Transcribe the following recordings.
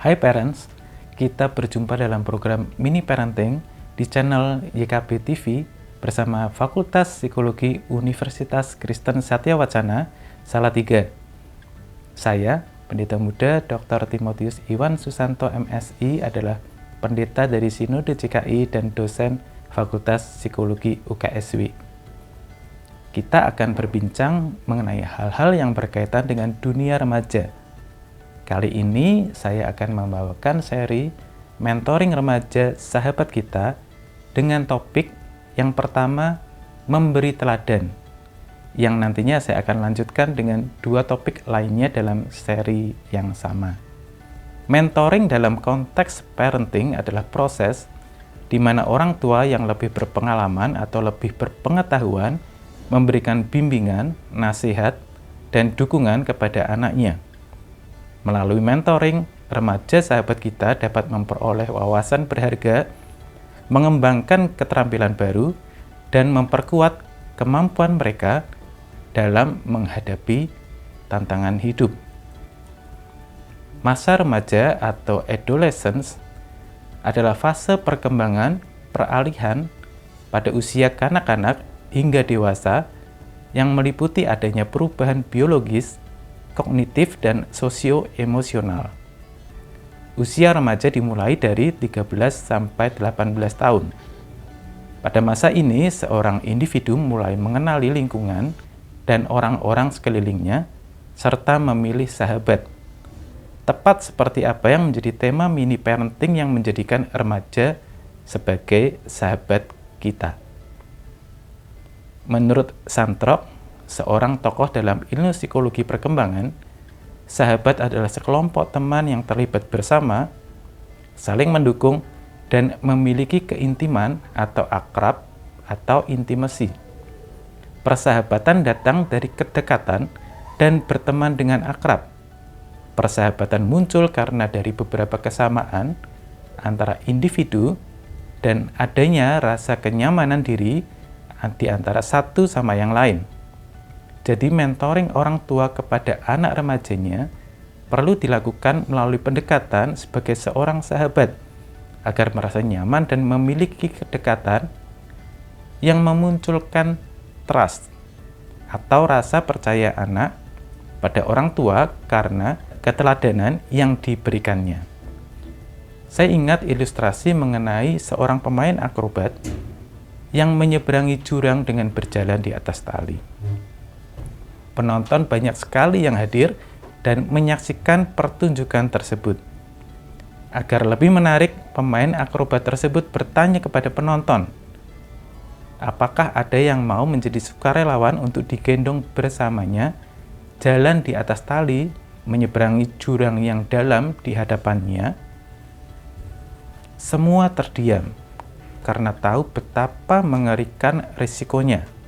Hai parents, kita berjumpa dalam program Mini Parenting di channel YKB TV bersama Fakultas Psikologi Universitas Kristen Satya Wacana, Salatiga. Saya, Pendeta Muda Dr. Timotius Iwan Susanto MSI adalah pendeta dari Sinode CKI dan dosen Fakultas Psikologi UKSW. Kita akan berbincang mengenai hal-hal yang berkaitan dengan dunia remaja. Kali ini saya akan membawakan seri Mentoring Remaja Sahabat Kita dengan topik yang pertama, memberi teladan, yang nantinya saya akan lanjutkan dengan dua topik lainnya dalam seri yang sama. Mentoring dalam konteks parenting adalah proses di mana orang tua yang lebih berpengalaman atau lebih berpengetahuan memberikan bimbingan, nasihat, dan dukungan kepada anaknya. Melalui mentoring, remaja sahabat kita dapat memperoleh wawasan berharga, mengembangkan keterampilan baru, dan memperkuat kemampuan mereka dalam menghadapi tantangan hidup. Masa remaja atau adolescence adalah fase perkembangan peralihan pada usia kanak-kanak hingga dewasa yang meliputi adanya perubahan biologis, kognitif, dan sosio-emosional. Usia remaja dimulai dari 13 sampai 18 tahun. Pada masa ini, seorang individu mulai mengenali lingkungan dan orang-orang sekelilingnya, serta memilih sahabat. Tepat seperti apa yang menjadi tema mini parenting yang menjadikan remaja sebagai sahabat kita. Menurut Santrok, seorang tokoh dalam ilmu psikologi perkembangan, sahabat adalah sekelompok teman yang terlibat bersama, saling mendukung, dan memiliki keintiman atau akrab atau intimasi. Persahabatan datang dari kedekatan dan berteman dengan akrab. Persahabatan muncul karena dari beberapa kesamaan antara individu dan adanya rasa kenyamanan diri di antara satu sama yang lain. Jadi mentoring orang tua kepada anak remajanya perlu dilakukan melalui pendekatan sebagai seorang sahabat agar merasa nyaman dan memiliki kedekatan yang memunculkan trust atau rasa percaya anak pada orang tua karena keteladanan yang diberikannya. Saya ingat ilustrasi mengenai seorang pemain akrobat yang menyeberangi jurang dengan berjalan di atas tali. Penonton banyak sekali yang hadir dan menyaksikan pertunjukan tersebut. Agar lebih menarik, pemain akrobat tersebut bertanya kepada penonton, apakah ada yang mau menjadi sukarelawan untuk digendong bersamanya jalan di atas tali menyeberangi jurang yang dalam di hadapannya? Semua terdiam karena tahu betapa mengerikan risikonya.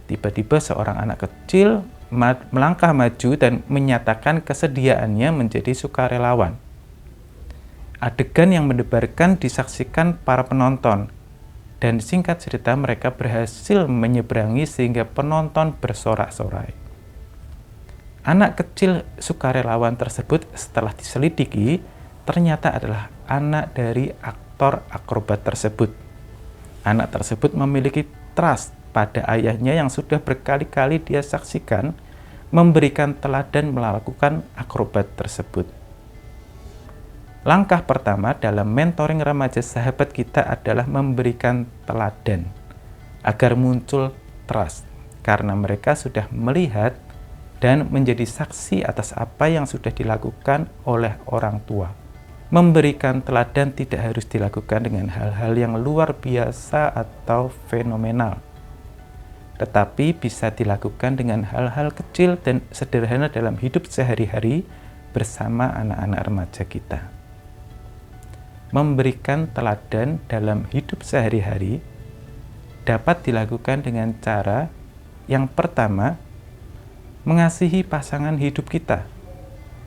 Tiba-tiba seorang anak kecil melangkah maju dan menyatakan kesediaannya menjadi sukarelawan. Adegan yang mendebarkan disaksikan para penonton, dan singkat cerita mereka berhasil menyeberangi sehingga penonton bersorak-sorai. Anak kecil sukarelawan tersebut setelah diselidiki ternyata adalah anak dari aktor akrobat tersebut. Anak tersebut memiliki trust pada ayahnya yang sudah berkali-kali dia saksikan memberikan teladan melakukan akrobat tersebut. Langkah pertama dalam mentoring remaja sahabat kita adalah memberikan teladan agar muncul trust karena mereka sudah melihat dan menjadi saksi atas apa yang sudah dilakukan oleh orang tua. Memberikan teladan tidak harus dilakukan dengan hal-hal yang luar biasa atau fenomenal, tetapi bisa dilakukan dengan hal-hal kecil dan sederhana dalam hidup sehari-hari bersama anak-anak remaja kita. Memberikan teladan dalam hidup sehari-hari dapat dilakukan dengan cara yang pertama, mengasihi pasangan hidup kita,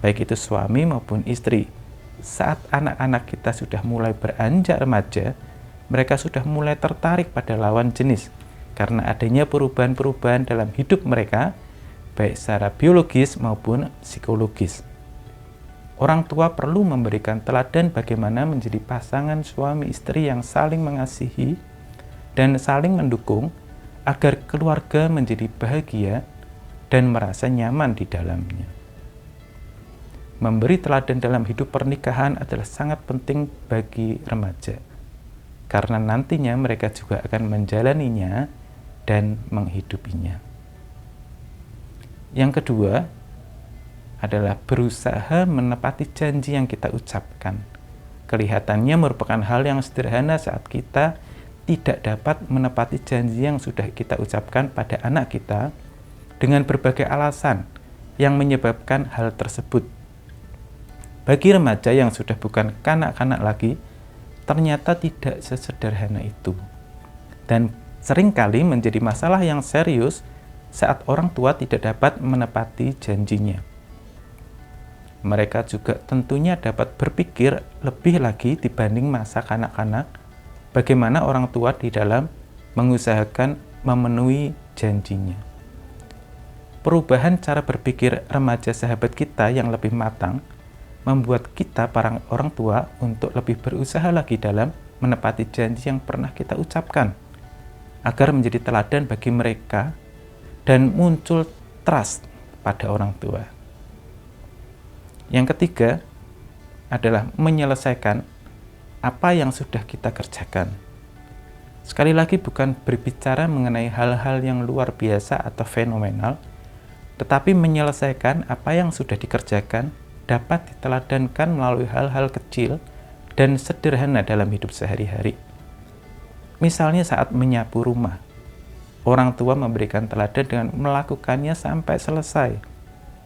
baik itu suami maupun istri. Saat anak-anak kita sudah mulai beranjak remaja, mereka sudah mulai tertarik pada lawan jenis karena adanya perubahan-perubahan dalam hidup mereka, baik secara biologis maupun psikologis. Orang tua perlu memberikan teladan bagaimana menjadi pasangan suami istri yang saling mengasihi dan saling mendukung agar keluarga menjadi bahagia dan merasa nyaman di dalamnya. Memberi teladan dalam hidup pernikahan adalah sangat penting bagi remaja, karena nantinya mereka juga akan menjalaninya dan menghidupinya. Yang kedua adalah berusaha menepati janji yang kita ucapkan. Kelihatannya merupakan hal yang sederhana saat kita tidak dapat menepati janji yang sudah kita ucapkan pada anak kita dengan berbagai alasan yang menyebabkan hal tersebut. Bagi remaja yang sudah bukan kanak-kanak lagi, ternyata tidak sesederhana itu. Dan seringkali menjadi masalah yang serius saat orang tua tidak dapat menepati janjinya. Mereka juga tentunya dapat berpikir lebih lagi dibanding masa kanak-kanak, bagaimana orang tua di dalam mengusahakan memenuhi janjinya. Perubahan cara berpikir remaja sahabat kita yang lebih matang membuat kita para orang tua untuk lebih berusaha lagi dalam menepati janji yang pernah kita ucapkan, agar menjadi teladan bagi mereka dan muncul trust pada orang tua. Yang ketiga adalah menyelesaikan apa yang sudah kita kerjakan. Sekali lagi, bukan berbicara mengenai hal-hal yang luar biasa atau fenomenal, tetapi menyelesaikan apa yang sudah dikerjakan dapat diteladankan melalui hal-hal kecil dan sederhana dalam hidup sehari-hari. Misalnya saat menyapu rumah, orang tua memberikan teladan dengan melakukannya sampai selesai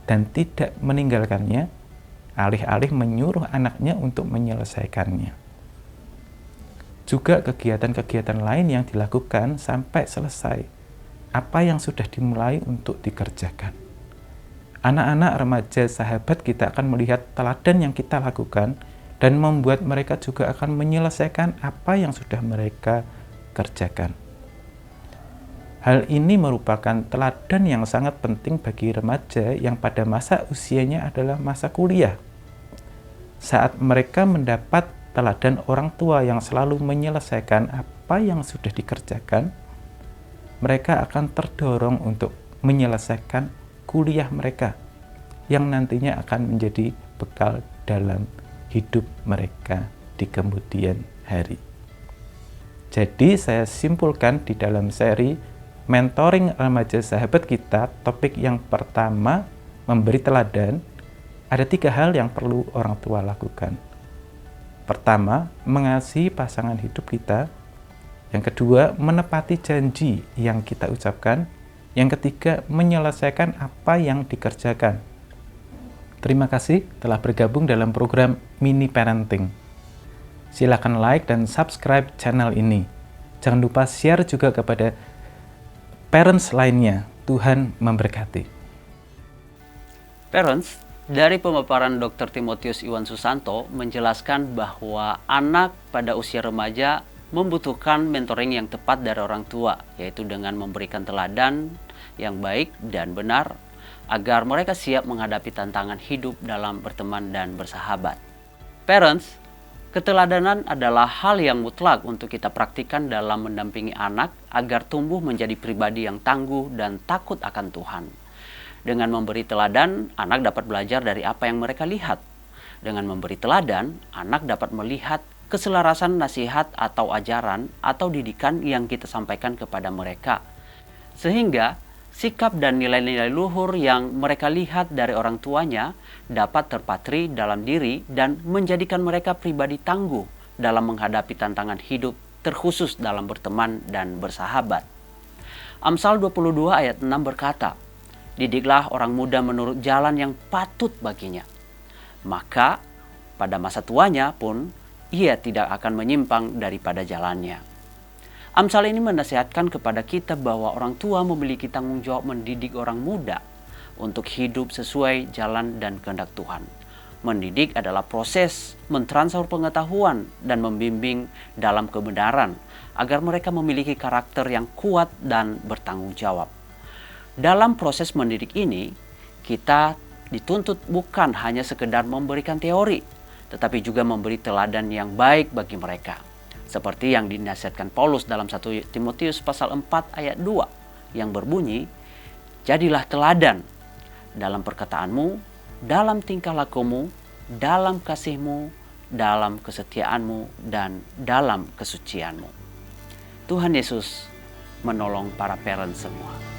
dan tidak meninggalkannya, alih-alih menyuruh anaknya untuk menyelesaikannya. Juga kegiatan-kegiatan lain yang dilakukan sampai selesai, apa yang sudah dimulai untuk dikerjakan. Anak-anak remaja sahabat kita akan melihat teladan yang kita lakukan dan membuat mereka juga akan menyelesaikan apa yang sudah mereka kerjakan. Hal ini merupakan teladan yang sangat penting bagi remaja yang pada masa usianya adalah masa kuliah. Saat mereka mendapat teladan orang tua yang selalu menyelesaikan apa yang sudah dikerjakan, mereka akan terdorong untuk menyelesaikan kuliah mereka yang nantinya akan menjadi bekal dalam hidup mereka di kemudian hari. Jadi saya simpulkan di dalam seri mentoring remaja sahabat kita, topik yang pertama, memberi teladan, ada 3 hal yang perlu orang tua lakukan. Pertama, mengasihi pasangan hidup kita. Yang kedua, menepati janji yang kita ucapkan. Yang ketiga, menyelesaikan apa yang dikerjakan. Terima kasih telah bergabung dalam program Mini Parenting. Silakan like dan subscribe channel ini. Jangan lupa share juga kepada parents lainnya. Tuhan memberkati. Parents, dari pemaparan Dr. Timotius Iwan Susanto menjelaskan bahwa anak pada usia remaja membutuhkan mentoring yang tepat dari orang tua, yaitu dengan memberikan teladan yang baik dan benar agar mereka siap menghadapi tantangan hidup dalam berteman dan bersahabat. Parents, keteladanan adalah hal yang mutlak untuk kita praktikkan dalam mendampingi anak agar tumbuh menjadi pribadi yang tangguh dan takut akan Tuhan. Dengan memberi teladan, anak dapat belajar dari apa yang mereka lihat. Dengan memberi teladan, anak dapat melihat keselarasan nasihat atau ajaran atau didikan yang kita sampaikan kepada mereka. Sehingga sikap dan nilai-nilai luhur yang mereka lihat dari orang tuanya dapat terpatri dalam diri dan menjadikan mereka pribadi tangguh dalam menghadapi tantangan hidup, terkhusus dalam berteman dan bersahabat. Amsal 22 ayat 6 berkata, "Didiklah orang muda menurut jalan yang patut baginya. Maka pada masa tuanya pun ia tidak akan menyimpang daripada jalannya." Amsal ini menasihatkan kepada kita bahwa orang tua memiliki tanggung jawab mendidik orang muda untuk hidup sesuai jalan dan kehendak Tuhan. Mendidik adalah proses mentransfer pengetahuan dan membimbing dalam kebenaran agar mereka memiliki karakter yang kuat dan bertanggung jawab. Dalam proses mendidik ini, kita dituntut bukan hanya sekedar memberikan teori, tetapi juga memberi teladan yang baik bagi mereka. Seperti yang dinasihatkan Paulus dalam 1 Timotius pasal 4 ayat 2 yang berbunyi, "Jadilah teladan dalam perkataanmu, dalam tingkah lakumu, dalam kasihmu, dalam kesetiaanmu, dan dalam kesucianmu." Tuhan Yesus menolong para parents semua.